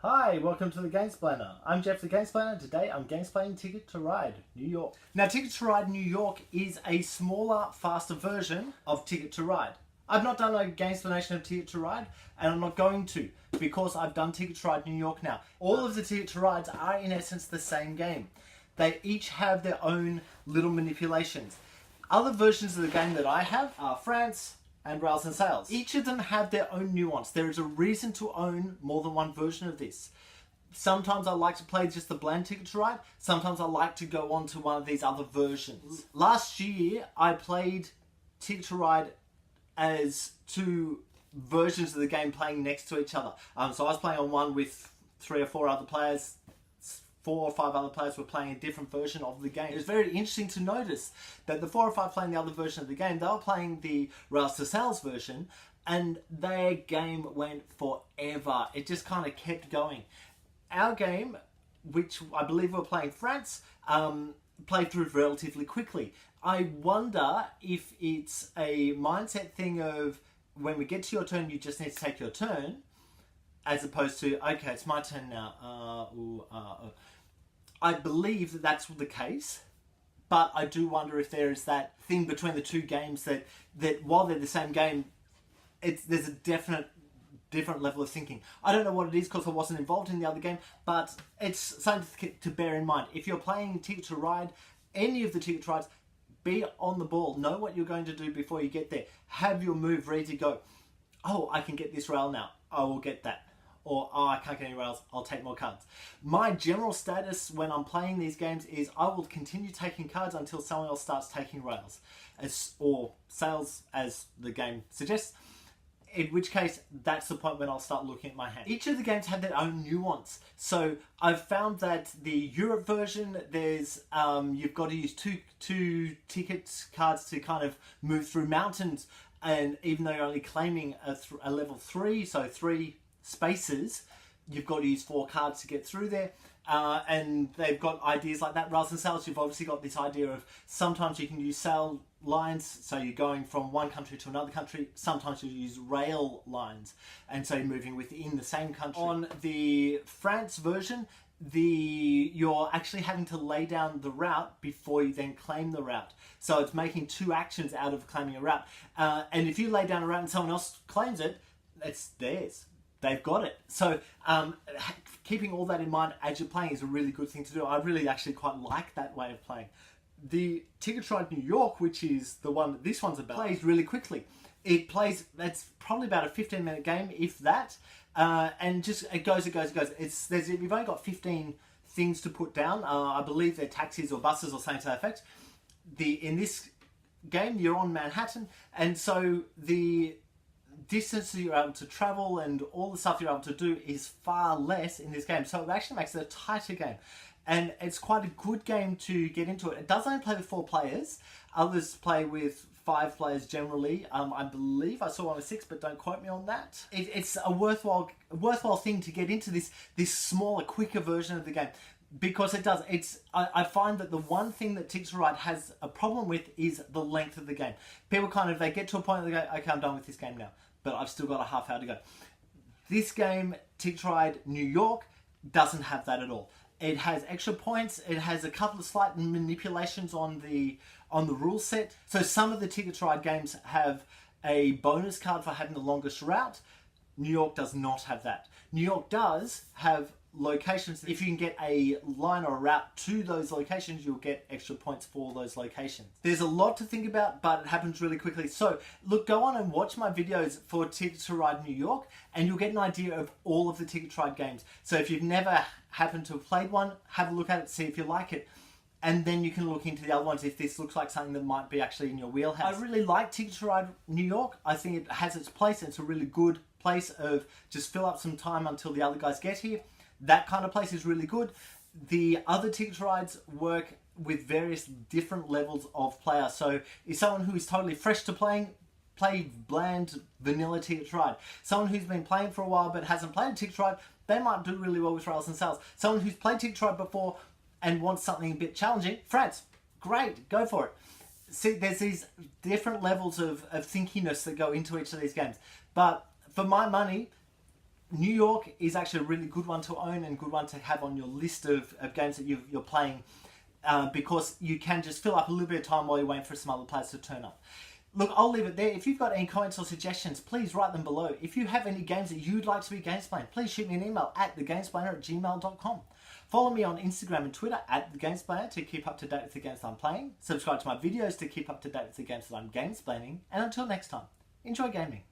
Hi, welcome to the Gamesplainer. I'm Jeff the Gamesplainer. Today I'm gamesplaying Ticket to Ride New York. Now, Ticket to Ride New York is a smaller, faster version of Ticket to Ride. I've not done a Gamesplanation of Ticket to Ride, and I'm not going to, because I've done Ticket to Ride New York now. All of the Ticket to Rides are in essence the same game. They each have their own little manipulations. Other versions of the game that I have are France and Rails and Sails. Each of them have their own nuance. There is a reason to own more than one version of this. Sometimes I like to play just the bland Ticket to Ride. Sometimes I like to go on to one of these other versions. Last year, I played Ticket to Ride as two versions of the game playing next to each other. So I was playing on one with 3 or 4 other players. 4 or 5 other players were playing a different version of the game. It was very interesting to notice that the 4 or 5 playing the other version of the game, they were playing the Rails to Sails version, and their game went forever. It just kind of kept going. Our game, which I believe we're playing France, played through relatively quickly. I wonder if it's a mindset thing of when we get to your turn, you just need to take your turn, as opposed to, okay, it's my turn now. I believe that that's the case, but I do wonder if there is that thing between the two games that while they're the same game, there's a different level of thinking. I don't know what it is because I wasn't involved in the other game, but it's something to bear in mind. If you're playing Ticket to Ride, any of the Ticket to Rides, be on the ball. Know what you're going to do before you get there. Have your move ready to go. Oh, I can get this rail now. I will get that. Or, oh, I can't get any rails, I'll take more cards. My general status when I'm playing these games is I will continue taking cards until someone else starts taking rails. Or sails, as the game suggests. In which case, that's the point when I'll start looking at my hand. Each of the games have their own nuance. So I've found that the Europe version, there's you've got to use two ticket cards to kind of move through mountains. And even though you're only claiming a level 3, so 3 spaces, you've got to use 4 cards to get through there, and they've got ideas like that. Rails and Sails, you've obviously got this idea of sometimes you can use sail lines, so you're going from one country to another country. Sometimes you use rail lines, and so you're moving within the same country. On the France version, you're actually having to lay down the route before you then claim the route. So it's making 2 actions out of claiming a route. And if you lay down a route and someone else claims it, it's theirs. They've got it. So keeping all that in mind as you're playing is a really good thing to do. I really actually quite like that way of playing. The Ticket to Ride New York, which is the one that this one's about, plays really quickly. That's probably about a 15-minute game, if that. And just it goes. You've only got 15 things to put down. I believe they're taxis or buses or something to that effect. In this game, you're on Manhattan, and so the distance that you're able to travel and all the stuff you're able to do is far less in this game. So it actually makes it a tighter game. And it's quite a good game to get into it. It does only play with 4 players. Others play with 5 players generally. I believe I saw one with 6, but don't quote me on that. It's a worthwhile thing to get into this smaller, quicker version of the game. Because it does. I find that the one thing that Ticket to Ride has a problem with is the length of the game. People they get to a point where they go, okay, I'm done with this game now, but I've still got a half hour to go. This game, Ticket to Ride New York, doesn't have that at all. It has extra points. It has a couple of slight manipulations on the rule set. So some of the Ticket to Ride games have a bonus card for having the longest route. New York does not have that. New York does have locations. If you can get a line or a route to those locations, you'll get extra points for those locations. There's a lot to think about, but it happens really quickly. So look, go on and watch my videos for Ticket to Ride New York, and you'll get an idea of all of the Ticket to Ride games. So if you've never happened to have played one, have a look at it, see if you like it. And then you can look into the other ones if this looks like something that might be actually in your wheelhouse. I really like Ticket to Ride New York. I think it has its place. It's a really good place of just fill up some time until the other guys get here. That kind of place is really good. The other Ticket to Rides work with various different levels of player. So if someone who is totally fresh to play bland vanilla Ticket to Ride. Someone who's been playing for a while but hasn't played Ticket to Ride, they might do really well with Rails and Sails. Someone who's played Ticket to Ride before and wants something a bit challenging, France, great, go for it. See, there's these different levels of thinkiness that go into each of these games. But for my money, New York is actually a really good one to own and good one to have on your list of games that you're playing, because you can just fill up a little bit of time while you're waiting for some other players to turn up. Look, I'll leave it there. If you've got any comments or suggestions, please write them below. If you have any games that you'd like to be Gamesplaned, please shoot me an email at thegamesplainer@gmail.com. Follow me on Instagram and Twitter at thegamesplainer to keep up to date with the games that I'm playing. Subscribe to my videos to keep up to date with the games that I'm gamesplaining. And until next time, enjoy gaming.